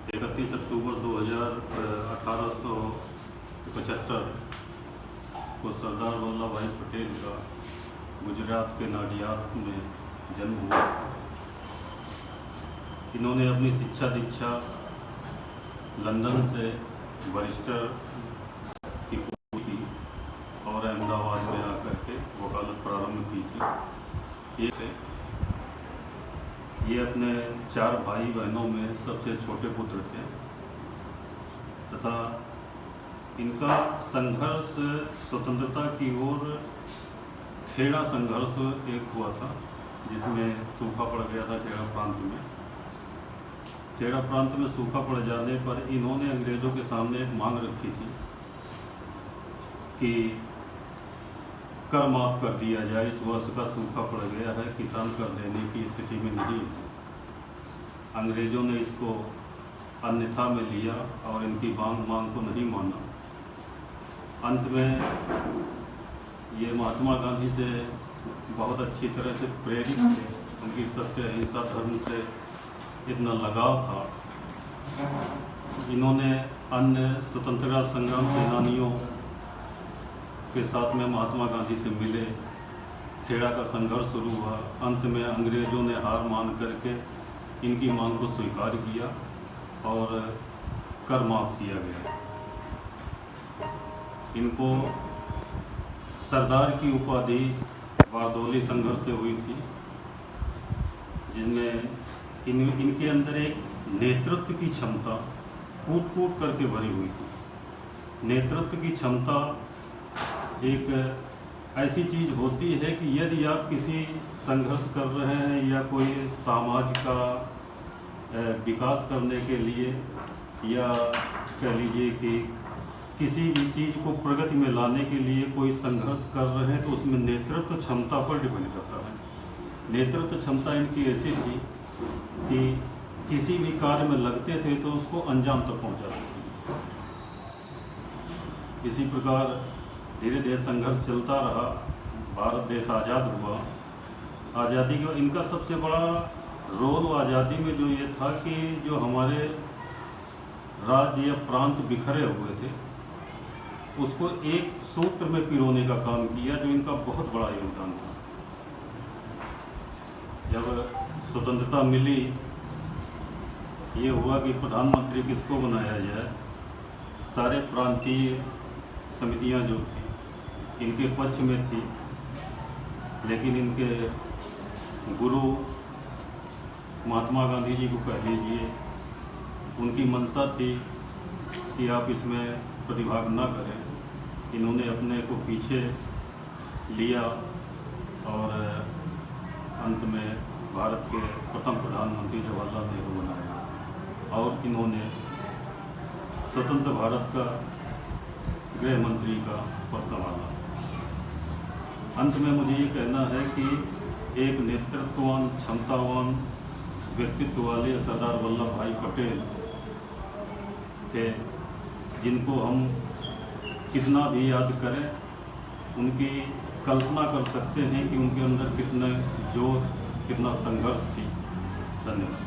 31 अक्टूबर 1875 को सरदार वल्लभ भाई पटेल का गुजरात के नाडियाद में जन्म हुआ। इन्होंने अपनी शिक्षा दीक्षा लंदन से बैरिस्टर की पूरी की और अहमदाबाद में आकर के वकालत प्रारंभ की थी। ये अपने 4 भाई बहनों में सबसे छोटे पुत्र थे तथा इनका संघर्ष स्वतंत्रता की ओर खेड़ा संघर्ष एक हुआ था, जिसमें सूखा पड़ गया था खेड़ा प्रांत में। खेड़ा प्रांत में सूखा पड़ जाने पर इन्होंने अंग्रेज़ों के सामने एक मांग रखी थी कि कर माफ़ कर दिया जाए, इस वर्ष का सूखा पड़ गया है, किसान कर देने की स्थिति में नहीं। अंग्रेज़ों ने इसको अन्यथा में लिया और इनकी मांग को नहीं माना। अंत में ये महात्मा गांधी से बहुत अच्छी तरह से प्रेरित थे। उनकी सत्य अहिंसा धर्म से इतना लगाव था। इन्होंने अन्य स्वतंत्रता संग्राम सेनानियों के साथ में महात्मा गांधी से मिले, खेड़ा का संघर्ष शुरू हुआ। अंत में अंग्रेज़ों ने हार मान करके इनकी मांग को स्वीकार किया और कर माफ़ किया गया। इनको सरदार की उपाधि बारदौली संघर्ष से हुई थी, जिनमें इनके अंदर एक नेतृत्व की क्षमता कूट कूट करके भरी हुई थी। नेतृत्व की क्षमता एक ऐसी चीज़ होती है कि यदि आप किसी संघर्ष कर रहे हैं या कोई समाज का विकास करने के लिए या कह लीजिए कि किसी भी चीज़ को प्रगति में लाने के लिए कोई संघर्ष कर रहे हैं, तो उसमें नेतृत्व क्षमता पर डिपेंड करता है। नेतृत्व क्षमता इनकी ऐसी थी कि किसी भी कार्य में लगते थे तो उसको अंजाम तक पहुंचाते थे। इसी प्रकार धीरे धीरे संघर्ष चलता रहा। भारत देश आज़ाद हुआ। आज़ादी के इनका सबसे बड़ा रोल आज़ादी में जो ये था कि जो हमारे राज्य या प्रांत बिखरे हुए थे उसको एक सूत्र में पिरोने का काम किया, जो इनका बहुत बड़ा योगदान था। जब स्वतंत्रता मिली, ये हुआ कि प्रधानमंत्री किसको बनाया जाए। सारे प्रांतीय समितियां जो थी इनके पक्ष में थी, लेकिन इनके गुरु महात्मा गांधी जी को कह लीजिए, उनकी मंशा थी कि आप इसमें प्रतिभाग न करें। इन्होंने अपने को पीछे लिया और अंत में भारत के प्रथम प्रधानमंत्री जवाहरलाल नेहरू बनाया और इन्होंने स्वतंत्र भारत का गृह मंत्री का पद संभाला। अंत में मुझे ये कहना है कि एक नेतृत्ववान क्षमतावान व्यक्तित्व वाले सरदार वल्लभ भाई पटेल थे, जिनको हम कितना भी याद करें उनकी कल्पना कर सकते हैं कि उनके अंदर कितना जोश, कितना संघर्ष थी। धन्यवाद।